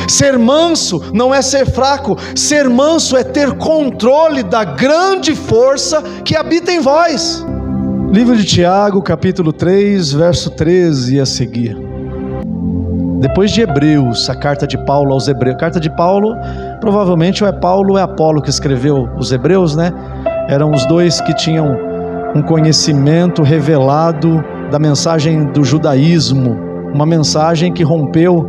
Ser manso não é ser fraco, ser manso é ter controle da grande força que habita em vós. Livro de Tiago, capítulo 3, verso 13 e a seguir. Depois de Hebreus, a carta de Paulo aos Hebreus. A carta de Paulo, provavelmente ou é Paulo ou é Apolo que escreveu os Hebreus, né? Eram os dois que tinham um conhecimento revelado da mensagem do judaísmo, uma mensagem que rompeu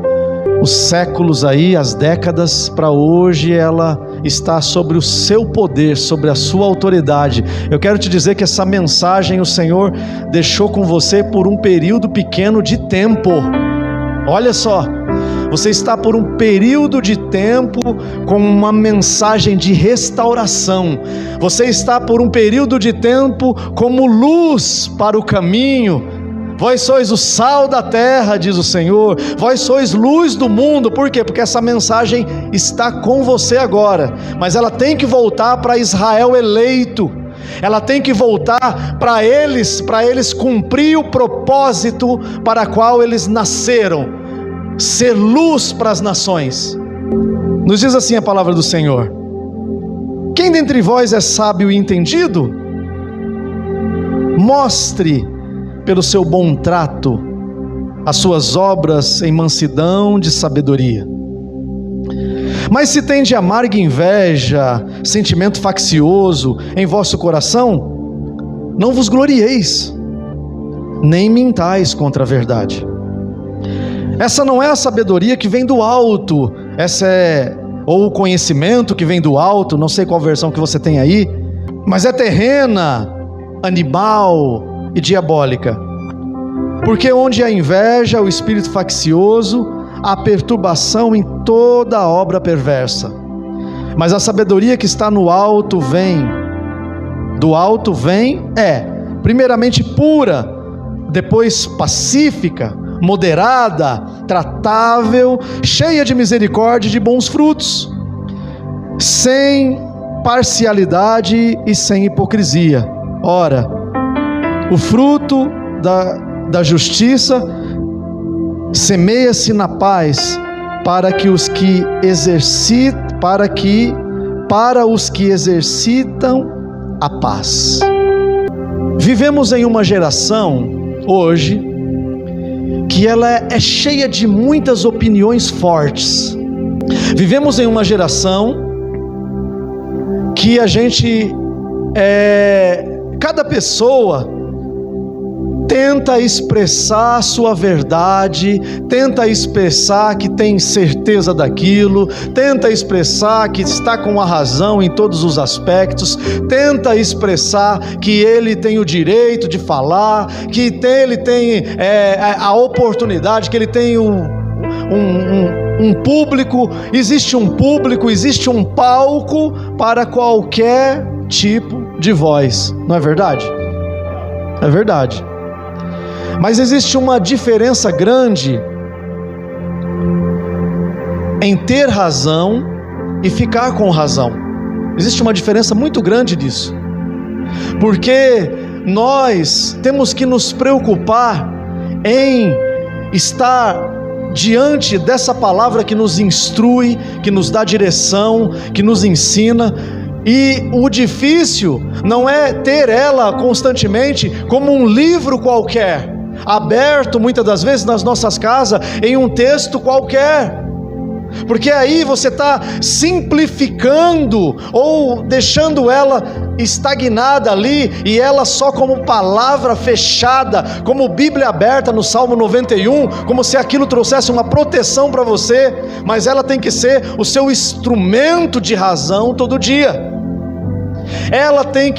os séculos aí, as décadas, para hoje ela está sobre o seu poder, sobre a sua autoridade. Eu quero te dizer que essa mensagem o Senhor deixou com você por um período pequeno de tempo. Olha só, você está por um período de tempo com uma mensagem de restauração. Você está por um período de tempo como luz para o caminho. Vós sois o sal da terra, diz o Senhor. Vós sois luz do mundo. Por quê? Porque essa mensagem está com você agora. Mas ela tem que voltar para Israel eleito. Ela tem que voltar para eles cumprir o propósito para o qual eles nasceram, ser luz para as nações. Nos diz assim a palavra do Senhor: quem dentre vós é sábio e entendido? Mostre pelo seu bom trato as suas obras em mansidão de sabedoria. Mas se tem de amarga inveja, sentimento faccioso em vosso coração, não vos glorieis, nem mintais contra a verdade. Essa não é a sabedoria que vem do alto, ou o conhecimento que vem do alto, não sei qual versão que você tem aí, mas é terrena, animal e diabólica. Porque onde há inveja, o espírito faccioso, há perturbação em toda a obra perversa. Mas a sabedoria que está no alto primeiramente pura, depois pacífica, moderada, tratável, cheia de misericórdia e de bons frutos, sem parcialidade e sem hipocrisia. Ora, o fruto da justiça semeia-se na paz para os que exercitam a paz. Vivemos em uma geração hoje que ela é cheia de muitas opiniões fortes. Vivemos em uma geração que cada pessoa tenta expressar a sua verdade, tenta expressar que tem certeza daquilo, tenta expressar que está com a razão em todos os aspectos, tenta expressar que ele tem o direito de falar, que ele tem a oportunidade, que ele tem um público, existe um palco para qualquer tipo de voz, não é verdade? É verdade. Mas existe uma diferença grande em ter razão e ficar com razão. Existe uma diferença muito grande disso. Porque nós temos que nos preocupar em estar diante dessa palavra que nos instrui, que nos dá direção, que nos ensina. E o difícil não é ter ela constantemente como um livro qualquer, aberto muitas das vezes nas nossas casas em um texto qualquer, porque aí você está simplificando ou deixando ela estagnada ali, e ela só como palavra fechada, como Bíblia aberta no Salmo 91, como se aquilo trouxesse uma proteção para você, mas ela tem que ser o seu instrumento de razão todo dia.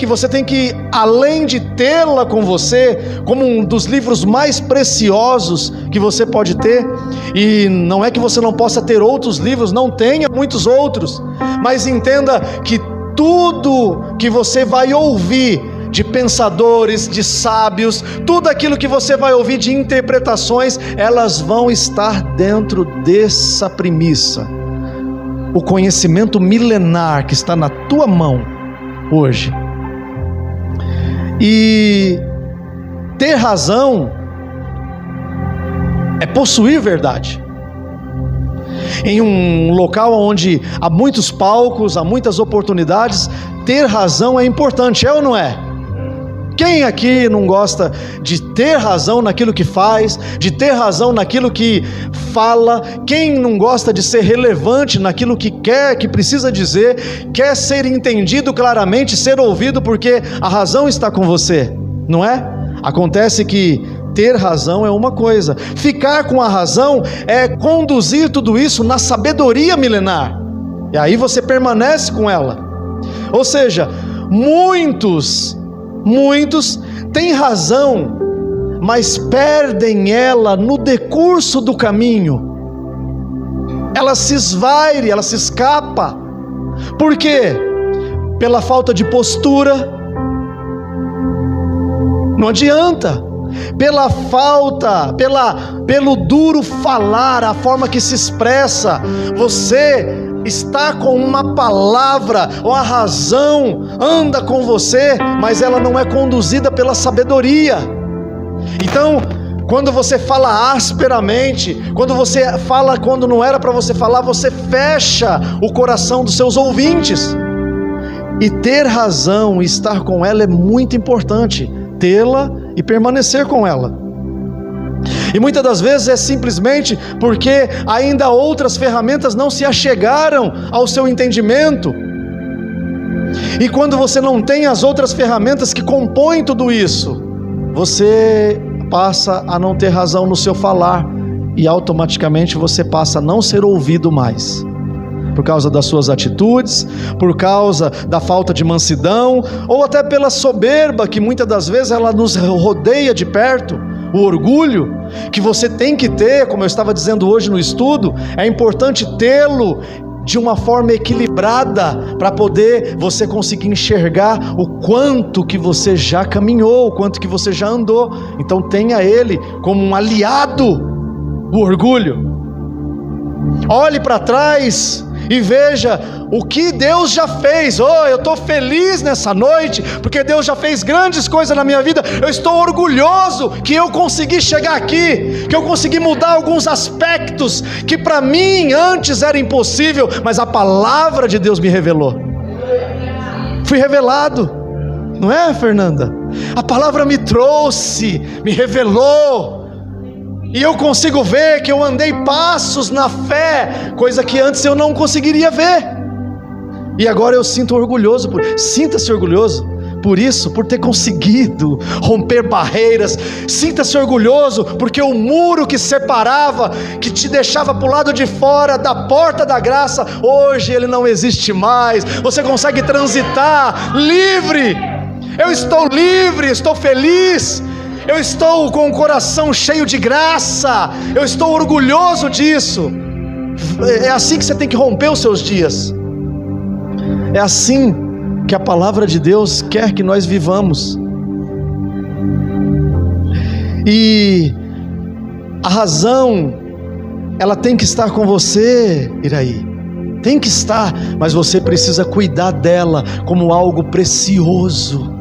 Você tem que, além de tê-la com você, como um dos livros mais preciosos que você pode ter, e não é que você não possa ter outros livros, não tenha muitos outros, mas entenda que tudo que você vai ouvir de pensadores, de sábios, tudo aquilo que você vai ouvir de interpretações, elas vão estar dentro dessa premissa. O conhecimento milenar que está na tua mão hoje. E ter razão é possuir verdade. Em um local onde há muitos palcos, há muitas oportunidades, ter razão é importante, é ou não é? Quem aqui não gosta de ter razão naquilo que faz, de ter razão naquilo que fala? Quem não gosta de ser relevante naquilo que quer, que precisa dizer, quer ser entendido claramente, ser ouvido, porque a razão está com você, não é? Acontece que ter razão é uma coisa, ficar com a razão é conduzir tudo isso na sabedoria milenar, e aí você permanece com ela. Ou seja, muitos têm razão, mas perdem ela no decurso do caminho. Ela se esvaire, ela se escapa. Por quê? Pela falta de postura. Não adianta. Pela falta, pelo duro falar, a forma que se expressa. Você está com uma palavra, ou a razão anda com você, mas ela não é conduzida pela sabedoria. Então, quando você fala asperamente, quando você fala quando não era para você falar, você fecha o coração dos seus ouvintes. E ter razão e estar com ela é muito importante, tê-la e permanecer com ela. E muitas das vezes é simplesmente porque ainda outras ferramentas não se achegaram ao seu entendimento. E quando você não tem as outras ferramentas que compõem tudo isso, você passa a não ter razão no seu falar, e automaticamente você passa a não ser ouvido mais, por causa das suas atitudes, por causa da falta de mansidão, ou até pela soberba que muitas das vezes ela nos rodeia de perto. O orgulho que você tem que ter, como eu estava dizendo hoje no estudo, é importante tê-lo de uma forma equilibrada, para poder você conseguir enxergar o quanto que você já caminhou, o quanto que você já andou. Então tenha ele como um aliado, o orgulho. Olhe para trás e veja o que Deus já fez. Eu estou feliz nessa noite, porque Deus já fez grandes coisas na minha vida. Eu estou orgulhoso que eu consegui chegar aqui, que eu consegui mudar alguns aspectos que para mim antes era impossível, mas a palavra de Deus me revelou. Fui revelado, não é, Fernanda? A palavra me trouxe, me revelou, e eu consigo ver que eu andei passos na fé, coisa que antes eu não conseguiria ver. E agora eu sinto orgulhoso, sinta-se orgulhoso por isso, por ter conseguido romper barreiras. Sinta-se orgulhoso porque o muro que separava, que te deixava para o lado de fora da porta da graça, hoje ele não existe mais. Você consegue transitar livre. Eu estou livre, estou feliz. Eu estou com o coração cheio de graça. Eu estou orgulhoso disso. É assim que você tem que romper os seus dias. É assim que a palavra de Deus quer que nós vivamos. E a razão, ela tem que estar com você, Iraí. Tem que estar, mas você precisa cuidar dela como algo precioso.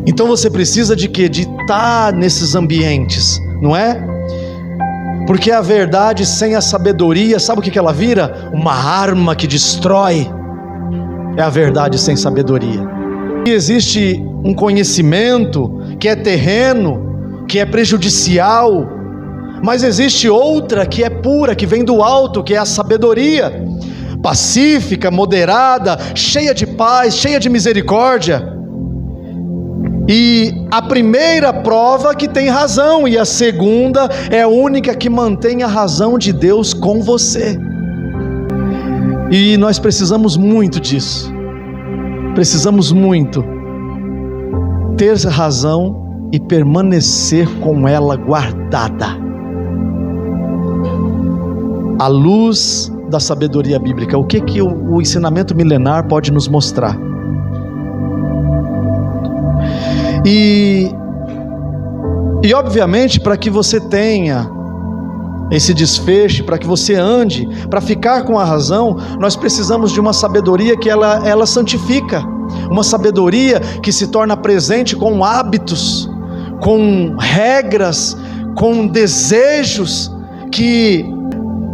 Então você precisa de quê? De estar nesses ambientes, não é? Porque a verdade sem a sabedoria, sabe o que ela vira? Uma arma que destrói. É a verdade sem sabedoria. E existe um conhecimento que é terreno, que é prejudicial, mas existe outra que é pura, que vem do alto, que é a sabedoria, pacífica, moderada, cheia de paz, cheia de misericórdia. E a primeira prova que tem razão, e a segunda é a única que mantém a razão de Deus com você. E nós precisamos muito disso. Precisamos muito ter razão e permanecer com ela guardada, à luz da sabedoria bíblica. O que o ensinamento milenar pode nos mostrar? E obviamente, para que você tenha esse desfecho, para que você ande, para ficar com a razão, nós precisamos de uma sabedoria que ela santifica, uma sabedoria que se torna presente com hábitos, com regras, com desejos que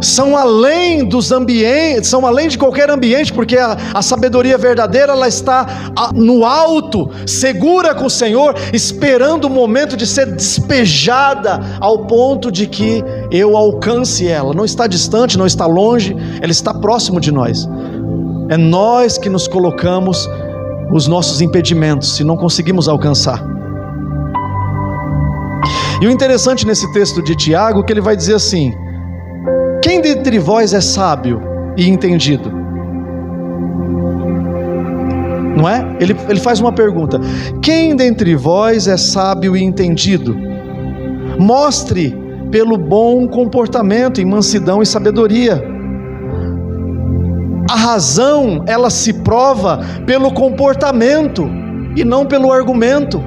são além dos ambientes, são além de qualquer ambiente, porque a sabedoria verdadeira, ela está no alto, segura com o Senhor, esperando o momento de ser despejada, ao ponto de que eu alcance ela. Não está distante, não está longe, ela está próximo de nós. É nós que nos colocamos os nossos impedimentos, se não conseguimos alcançar. E o interessante nesse texto de Tiago, que ele vai dizer assim: quem dentre vós é sábio e entendido? Não é? Ele faz uma pergunta: quem dentre vós é sábio e entendido? Mostre pelo bom comportamento, em mansidão e sabedoria. A razão, ela se prova pelo comportamento e não pelo argumento.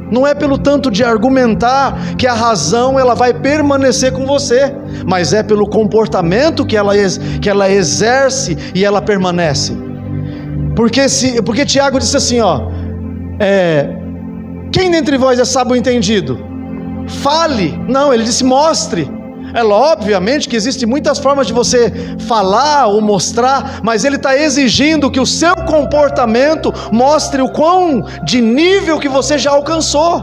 Não é pelo tanto de argumentar que a razão ela vai permanecer com você, mas é pelo comportamento que ela exerce e ela permanece. Porque Tiago disse assim, quem dentre vós é sábio e entendido? Fale. Não, ele disse mostre. Obviamente que existem muitas formas de você falar ou mostrar, mas ele está exigindo que o seu comportamento mostre o quão de nível que você já alcançou.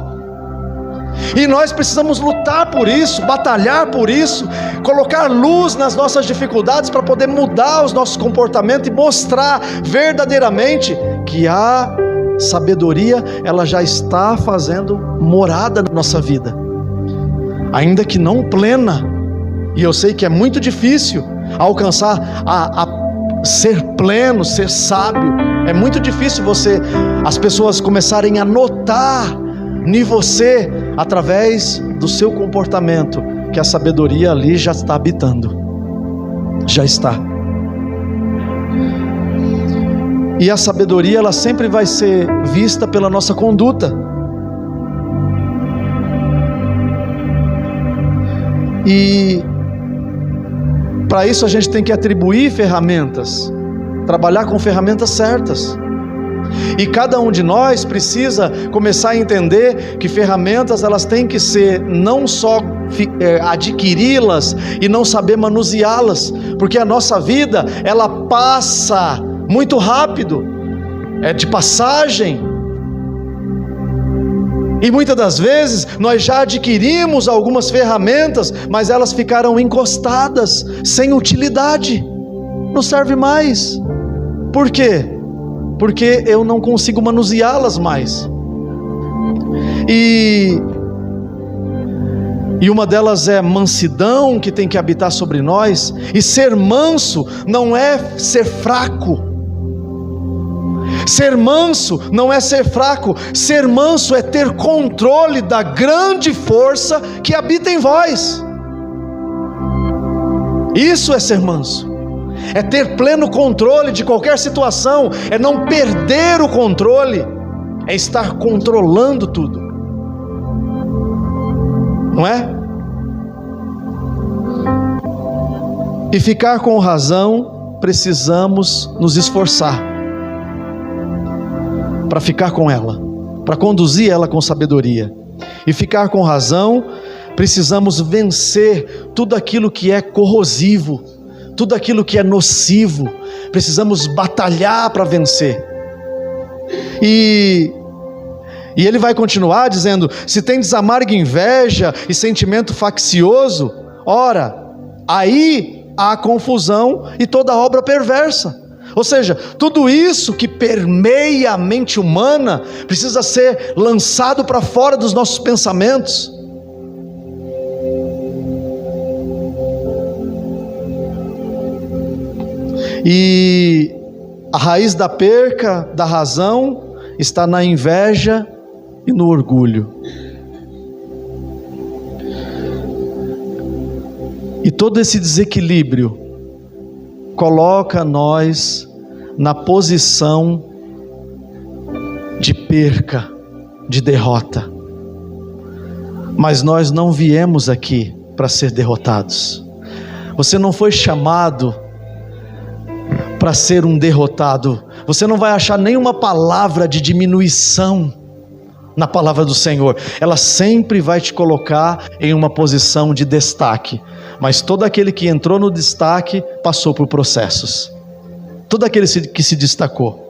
E nós precisamos lutar por isso, batalhar por isso, colocar luz nas nossas dificuldades para poder mudar os nossos comportamentos e mostrar verdadeiramente que a sabedoria, ela já está fazendo morada na nossa vida, ainda que não plena. E eu sei que é muito difícil alcançar a ser pleno, ser sábio. É muito difícil as pessoas começarem a notar em você, através do seu comportamento, que a sabedoria ali já está habitando. Já está. E a sabedoria, ela sempre vai ser vista pela nossa conduta. E para isso a gente tem que atribuir ferramentas, trabalhar com ferramentas certas. E cada um de nós precisa começar a entender que ferramentas, elas têm que ser não só adquiri-las e não saber manuseá-las, porque a nossa vida, ela passa muito rápido, é de passagem. E muitas das vezes nós já adquirimos algumas ferramentas, mas elas ficaram encostadas, sem utilidade, não serve mais. Por quê? Porque eu não consigo manuseá-las mais. E uma delas é mansidão, que tem que habitar sobre nós. E ser manso não é ser fraco. Ser manso não é ser fraco. Ser manso é ter controle da grande força que habita em vós. Isso é ser manso. É ter pleno controle de qualquer situação. É não perder o controle. É estar controlando tudo. Não é? E ficar com razão, precisamos nos esforçar para ficar com ela, para conduzir ela com sabedoria. E ficar com razão, precisamos vencer tudo aquilo que é corrosivo, tudo aquilo que é nocivo. Precisamos batalhar para vencer. E ele vai continuar dizendo: se tendes amarga inveja e sentimento faccioso, ora, aí há confusão e toda obra perversa. Ou seja, tudo isso que permeia a mente humana precisa ser lançado para fora dos nossos pensamentos. E a raiz da perca da razão está na inveja e no orgulho. E todo esse desequilíbrio coloca nós na posição de perca, de derrota. Mas nós não viemos aqui para ser derrotados. Você não foi chamado para ser um derrotado. Você não vai achar nenhuma palavra de diminuição na palavra do Senhor. Ela sempre vai te colocar em uma posição de destaque. Mas todo aquele que entrou no destaque passou por processos. Todo aquele que se destacou.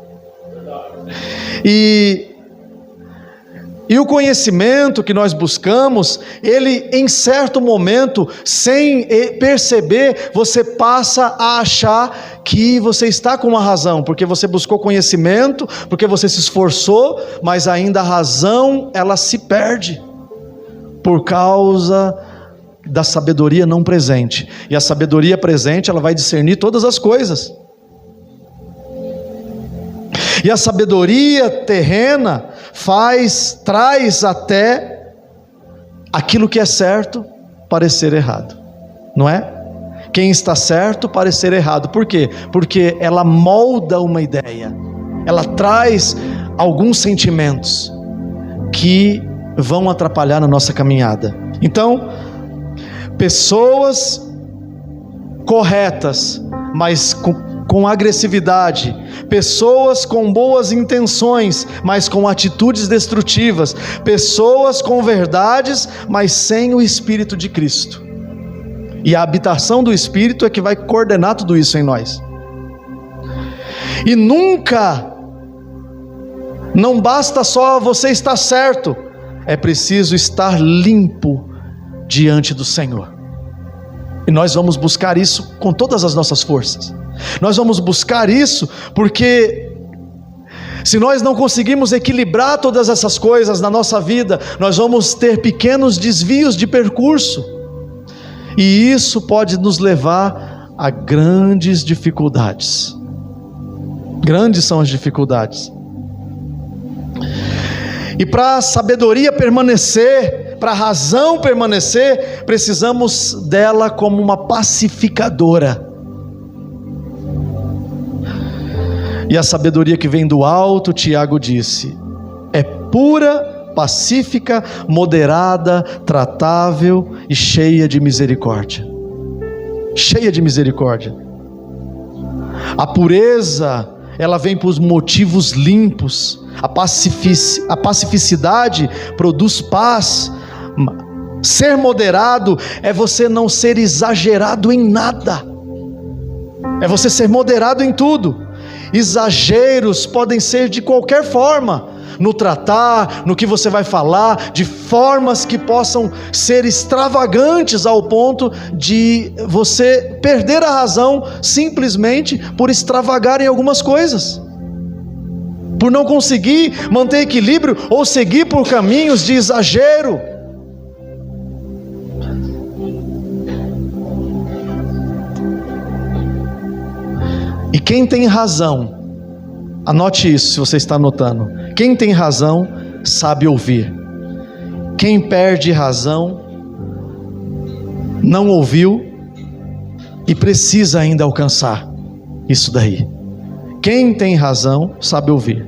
E o conhecimento que nós buscamos, ele em certo momento, sem perceber, você passa a achar que você está com uma razão, porque você buscou conhecimento, porque você se esforçou, mas ainda a razão, ela se perde, por causa da sabedoria não presente. E a sabedoria presente, ela vai discernir todas as coisas. E a sabedoria terrena traz até aquilo que é certo parecer errado, não é? Quem está certo parecer errado. Por quê? Porque ela molda uma ideia, ela traz alguns sentimentos que vão atrapalhar na nossa caminhada. Então, pessoas corretas, mas com agressividade, pessoas com boas intenções, mas com atitudes destrutivas, pessoas com verdades, mas sem o Espírito de Cristo. E a habitação do Espírito é que vai coordenar tudo isso em nós. E nunca, não basta só você estar certo, é preciso estar limpo diante do Senhor. E nós vamos buscar isso com todas as nossas forças. Nós vamos buscar isso porque se nós não conseguirmos equilibrar todas essas coisas na nossa vida, nós vamos ter pequenos desvios de percurso, e isso pode nos levar a grandes dificuldades. Grandes são as dificuldades. E para a sabedoria permanecer, para a razão permanecer, precisamos dela como uma pacificadora. E a sabedoria que vem do alto, Tiago disse, é pura, pacífica, moderada, tratável e cheia de misericórdia. Cheia de misericórdia. A pureza, ela vem por motivos limpos. A pacificidade produz paz. Ser moderado é você não ser exagerado em nada. É você ser moderado em tudo. Exageros podem ser de qualquer forma, no tratar, no que você vai falar, de formas que possam ser extravagantes ao ponto de você perder a razão simplesmente por extravagar em algumas coisas, por não conseguir manter equilíbrio ou seguir por caminhos de exagero. E quem tem razão, anote isso se você está anotando, quem tem razão sabe ouvir. Quem perde razão não ouviu e precisa ainda alcançar isso daí. Quem tem razão sabe ouvir.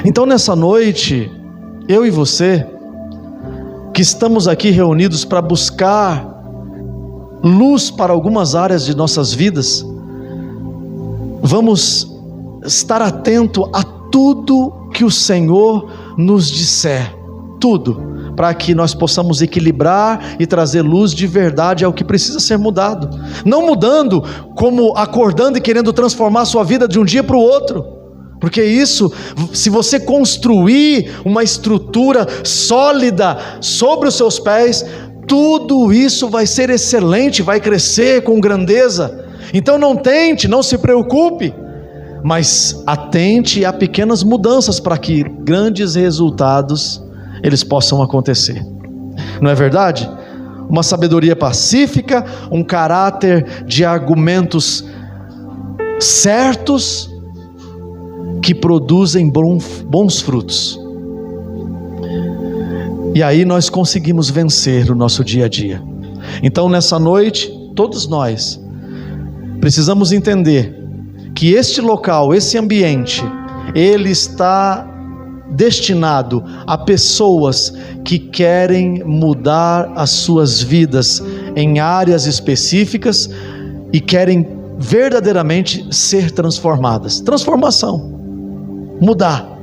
Então nessa noite, eu e você, que estamos aqui reunidos para buscar luz para algumas áreas de nossas vidas, vamos estar atento a tudo que o Senhor nos disser, tudo, para que nós possamos equilibrar e trazer luz de verdade ao que precisa ser mudado, não mudando como acordando e querendo transformar a sua vida de um dia para o outro, porque isso, se você construir uma estrutura sólida sobre os seus pés, tudo isso vai ser excelente, vai crescer com grandeza. Então não tente, não se preocupe, mas atente a pequenas mudanças para que grandes resultados eles possam acontecer. Não é verdade? Uma sabedoria pacífica, um caráter de argumentos certos que produzem bons frutos. E aí nós conseguimos vencer o nosso dia a dia. Então nessa noite, todos nós precisamos entender que este local, esse ambiente, ele está destinado a pessoas que querem mudar as suas vidas em áreas específicas e querem verdadeiramente ser transformadas. Transformação, mudar.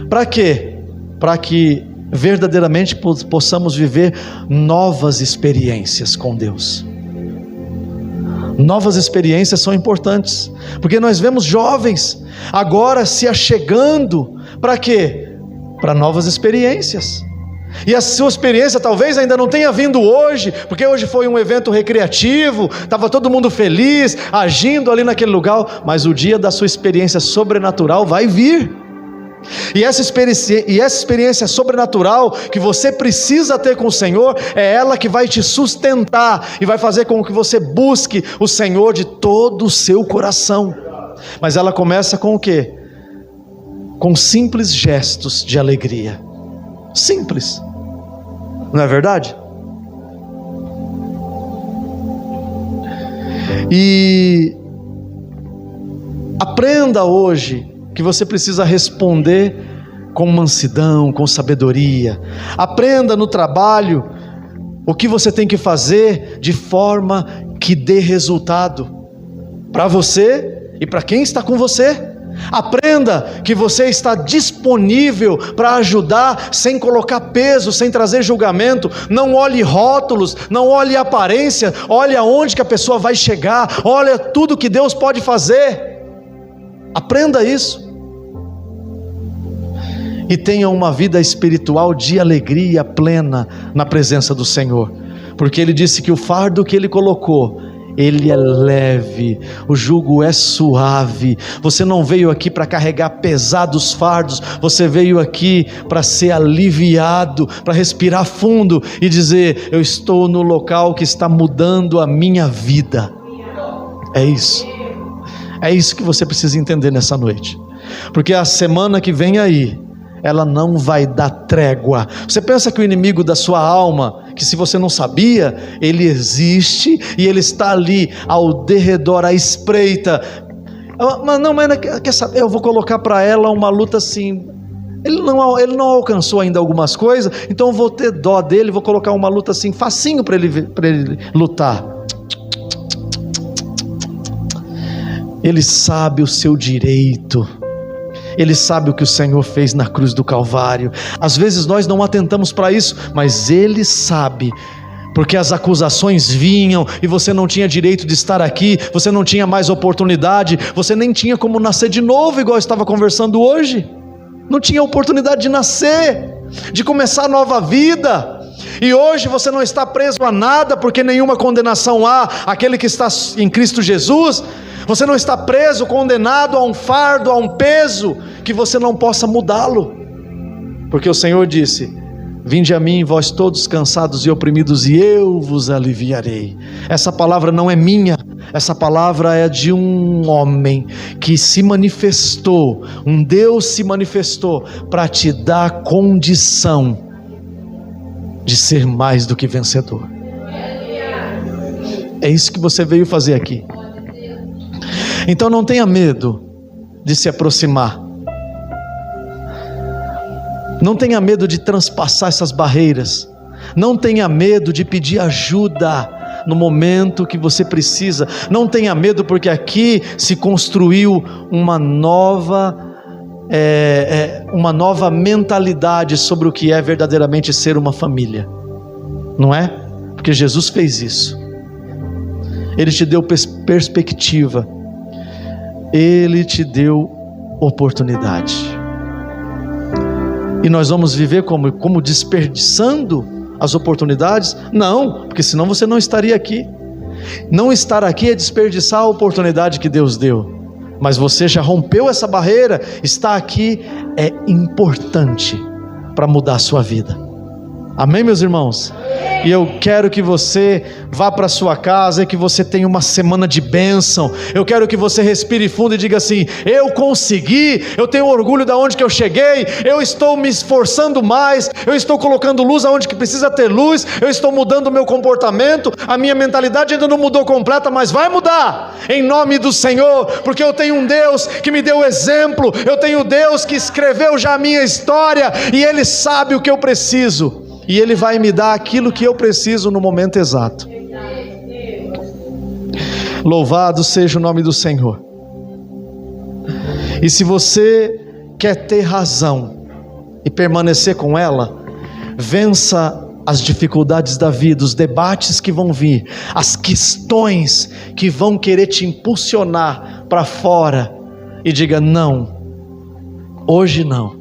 Para quê? para que verdadeiramente possamos viver novas experiências com Deus. Novas experiências são importantes, porque nós vemos jovens agora se achegando para quê? Para novas experiências. E a sua experiência talvez ainda não tenha vindo hoje, porque hoje foi um evento recreativo, estava todo mundo feliz, agindo ali naquele lugar, mas o dia da sua experiência sobrenatural vai vir. E essa experiência sobrenatural que você precisa ter com o Senhor, é ela que vai te sustentar e vai fazer com que você busque o Senhor de todo o seu coração. Mas ela começa com o quê? Com simples gestos de alegria. Simples, não é verdade? E aprenda hoje que você precisa responder com mansidão, com sabedoria. Aprenda no trabalho o que você tem que fazer de forma que dê resultado para você e para quem está com você. Aprenda que você está disponível para ajudar, sem colocar peso, sem trazer julgamento. Não olhe rótulos, não olhe aparência, olhe aonde que a pessoa vai chegar, olha tudo que Deus pode fazer. Aprenda isso. E tenha uma vida espiritual de alegria plena na presença do Senhor, porque Ele disse que o fardo que Ele colocou, Ele é leve, o jugo é suave. Você não veio aqui para carregar pesados fardos, você veio aqui para ser aliviado, para respirar fundo e dizer: eu estou no local que está mudando a minha vida. É isso que você precisa entender nessa noite, porque a semana que vem aí, ela não vai dar trégua. Você pensa que o inimigo da sua alma, que se você não sabia, ele existe e ele está ali ao derredor, à espreita. Mas não, quer saber, eu vou colocar para ela uma luta assim. Ele não alcançou ainda algumas coisas, então eu vou ter dó dele, vou colocar uma luta assim, facinho para ele lutar. Ele sabe o seu direito. Ele sabe o que o Senhor fez na cruz do Calvário. Às vezes nós não atentamos para isso, mas Ele sabe, porque as acusações vinham, e você não tinha direito de estar aqui, você não tinha mais oportunidade, você nem tinha como nascer de novo, igual eu estava conversando hoje. Não tinha oportunidade de nascer, de começar nova vida. E hoje você não está preso a nada, porque nenhuma condenação há aquele que está em Cristo Jesus. Você não está preso, condenado a um fardo, a um peso, que você não possa mudá-lo, porque o Senhor disse: vinde a mim, vós todos cansados e oprimidos, e eu vos aliviarei. Essa palavra não é minha, essa palavra é de um homem que se manifestou, um Deus se manifestou para te dar condição de ser mais do que vencedor. É isso que você veio fazer aqui. Então não tenha medo de se aproximar, não tenha medo de transpassar essas barreiras, não tenha medo de pedir ajuda no momento que você precisa, não tenha medo, porque aqui se construiu uma nova mentalidade sobre o que é verdadeiramente ser uma família, não é? Porque Jesus fez isso, Ele te deu perspectiva, Ele te deu oportunidade. E nós vamos viver como desperdiçando as oportunidades? Não, porque senão você não estaria aqui. Não estar aqui é desperdiçar a oportunidade que Deus deu. Mas você já rompeu essa barreira, está aqui, é importante para mudar a sua vida. Amém, meus irmãos? E eu quero que você vá para sua casa e que você tenha uma semana de bênção. Eu quero que você respire fundo e diga assim: eu consegui, eu tenho orgulho de onde que eu cheguei, eu estou me esforçando mais, eu estou colocando luz aonde que precisa ter luz, eu estou mudando o meu comportamento, a minha mentalidade ainda não mudou completa, mas vai mudar, em nome do Senhor, porque eu tenho um Deus que me deu exemplo, eu tenho um Deus que escreveu já a minha história, e Ele sabe o que eu preciso. E Ele vai me dar aquilo que eu preciso no momento exato. Louvado seja o nome do Senhor. E se você quer ter razão e permanecer com ela, vença as dificuldades da vida, os debates que vão vir, as questões que vão querer te impulsionar para fora, e diga: não, hoje não,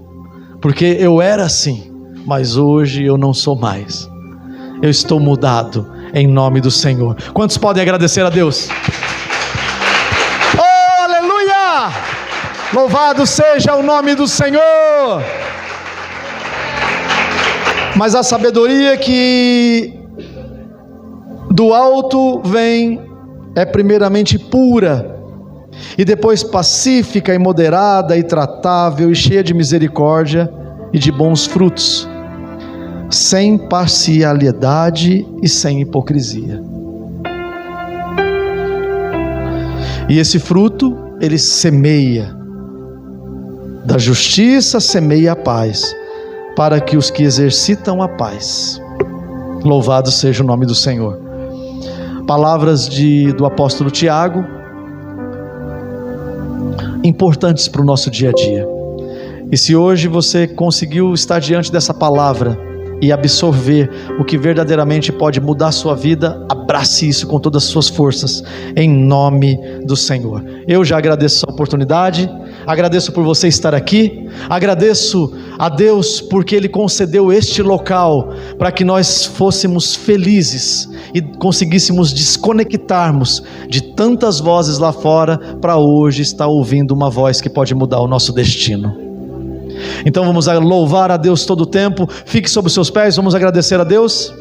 porque eu era assim, mas hoje eu não sou mais, eu estou mudado em nome do Senhor. Quantos podem agradecer a Deus? Oh, aleluia! Louvado seja o nome do Senhor. Mas a sabedoria que do alto vem é primeiramente pura, e depois pacífica e moderada e tratável e cheia de misericórdia e de bons frutos, sem parcialidade e sem hipocrisia. E esse fruto, ele semeia da justiça, semeia a paz, para que os que exercitam a paz. Louvado seja o nome do Senhor. Palavras do apóstolo Tiago, importantes para o nosso dia a dia. E se hoje você conseguiu estar diante dessa palavra e absorver o que verdadeiramente pode mudar a sua vida, abrace isso com todas as suas forças, em nome do Senhor. Eu já agradeço a oportunidade, agradeço por você estar aqui, agradeço a Deus porque Ele concedeu este local para que nós fôssemos felizes e conseguíssemos desconectarmos de tantas vozes lá fora, para hoje estar ouvindo uma voz que pode mudar o nosso destino. Então vamos louvar a Deus todo o tempo. Fique sobre os seus pés, vamos agradecer a Deus.